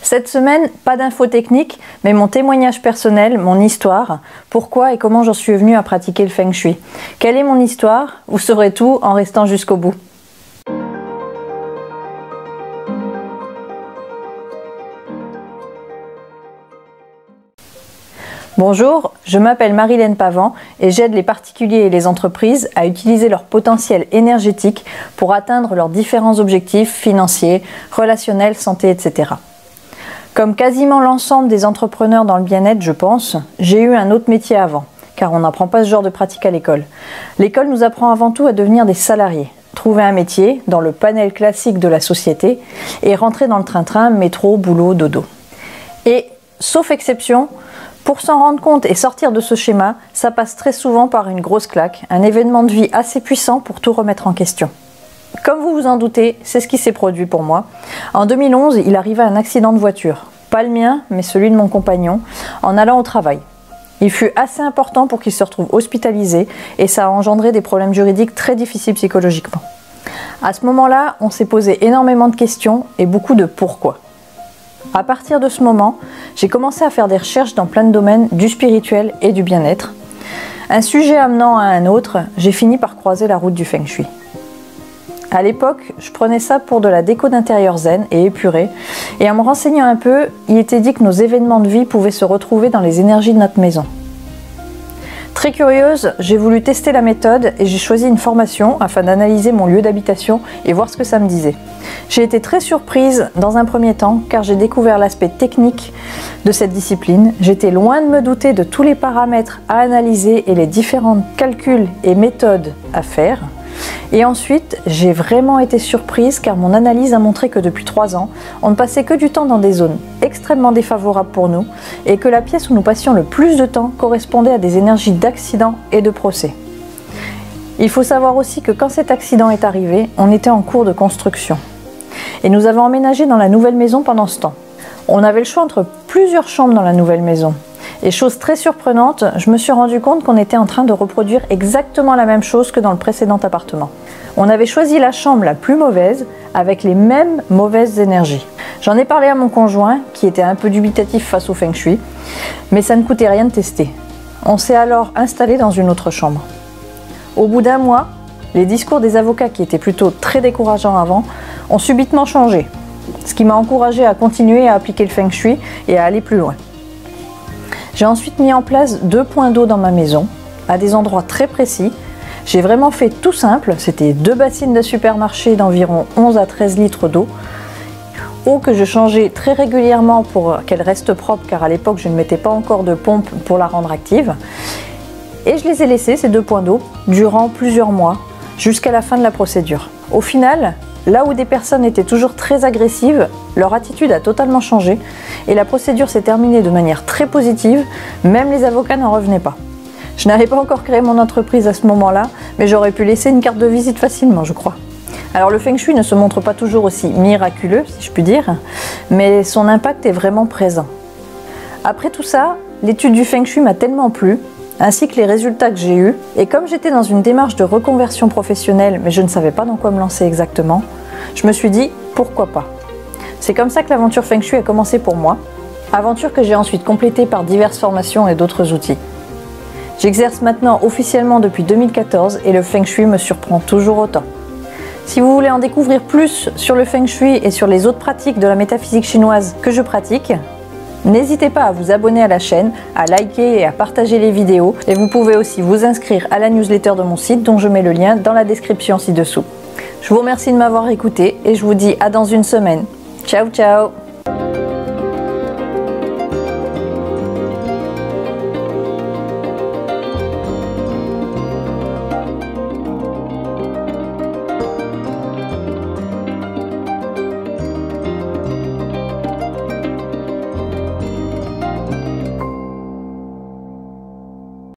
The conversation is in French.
Cette semaine, pas d'infos techniques, mais mon témoignage personnel, mon histoire, pourquoi et comment j'en suis venue à pratiquer le Feng Shui. Quelle est mon histoire? Vous saurez tout en restant jusqu'au bout. Bonjour, je m'appelle Marilène Pavant et j'aide les particuliers et les entreprises à utiliser leur potentiel énergétique pour atteindre leurs différents objectifs financiers, relationnels, santé, etc. Comme quasiment l'ensemble des entrepreneurs dans le bien-être, je pense, j'ai eu un autre métier avant, car on n'apprend pas ce genre de pratique à l'école. L'école nous apprend avant tout à devenir des salariés, trouver un métier dans le panel classique de la société et rentrer dans le train-train, métro, boulot, dodo. Et, sauf exception, pour s'en rendre compte et sortir de ce schéma, ça passe très souvent par une grosse claque, un événement de vie assez puissant pour tout remettre en question. Comme vous vous en doutez, c'est ce qui s'est produit pour moi. En 2011, il arriva un accident de voiture. Pas le mien, mais celui de mon compagnon, en allant au travail. Il fut assez important pour qu'il se retrouve hospitalisé et ça a engendré des problèmes juridiques très difficiles psychologiquement. À ce moment-là, on s'est posé énormément de questions et beaucoup de pourquoi. À partir de ce moment, j'ai commencé à faire des recherches dans plein de domaines du spirituel et du bien-être. Un sujet amenant à un autre, j'ai fini par croiser la route du Feng Shui. À l'époque, je prenais ça pour de la déco d'intérieur zen et épurée, et en me renseignant un peu, il était dit que nos événements de vie pouvaient se retrouver dans les énergies de notre maison. Très curieuse, j'ai voulu tester la méthode et j'ai choisi une formation afin d'analyser mon lieu d'habitation et voir ce que ça me disait. J'ai été très surprise dans un premier temps car j'ai découvert l'aspect technique de cette discipline. J'étais loin de me douter de tous les paramètres à analyser et les différents calculs et méthodes à faire. Et ensuite, j'ai vraiment été surprise car mon analyse a montré que depuis 3 ans, on ne passait que du temps dans des zones extrêmement défavorables pour nous et que la pièce où nous passions le plus de temps correspondait à des énergies d'accident et de procès. Il faut savoir aussi que quand cet accident est arrivé, on était en cours de construction. Et nous avons emménagé dans la nouvelle maison pendant ce temps. On avait le choix entre plusieurs chambres dans la nouvelle maison. Et chose très surprenante, je me suis rendu compte qu'on était en train de reproduire exactement la même chose que dans le précédent appartement. On avait choisi la chambre la plus mauvaise, avec les mêmes mauvaises énergies. J'en ai parlé à mon conjoint, qui était un peu dubitatif face au Feng Shui, mais ça ne coûtait rien de tester. On s'est alors installé dans une autre chambre. Au bout d'1 mois, les discours des avocats, qui étaient plutôt très décourageants avant, ont subitement changé, ce qui m'a encouragé à continuer à appliquer le Feng Shui et à aller plus loin. J'ai ensuite mis en place 2 points d'eau dans ma maison, à des endroits très précis. J'ai vraiment fait tout simple, c'était 2 bassines de supermarché d'environ 11 à 13 litres d'eau. Eau que je changeais très régulièrement pour qu'elle reste propre, car à l'époque je ne mettais pas encore de pompe pour la rendre active. Et je les ai laissés, ces 2 points d'eau, durant plusieurs mois, jusqu'à la fin de la procédure. Au final, là où des personnes étaient toujours très agressives, leur attitude a totalement changé et la procédure s'est terminée de manière très positive, même les avocats n'en revenaient pas. Je n'avais pas encore créé mon entreprise à ce moment-là, mais j'aurais pu laisser une carte de visite facilement, je crois. Alors le Feng Shui ne se montre pas toujours aussi miraculeux, si je puis dire, mais son impact est vraiment présent. Après tout ça, l'étude du Feng Shui m'a tellement plu, ainsi que les résultats que j'ai eus, et comme j'étais dans une démarche de reconversion professionnelle, mais je ne savais pas dans quoi me lancer exactement, je me suis dit pourquoi pas. C'est comme ça que l'aventure Feng Shui a commencé pour moi, aventure que j'ai ensuite complétée par diverses formations et d'autres outils. J'exerce maintenant officiellement depuis 2014 et le Feng Shui me surprend toujours autant. Si vous voulez en découvrir plus sur le Feng Shui et sur les autres pratiques de la métaphysique chinoise que je pratique, n'hésitez pas à vous abonner à la chaîne, à liker et à partager les vidéos, et vous pouvez aussi vous inscrire à la newsletter de mon site dont je mets le lien dans la description ci-dessous. Je vous remercie de m'avoir écouté et je vous dis à dans une semaine. Ciao ciao!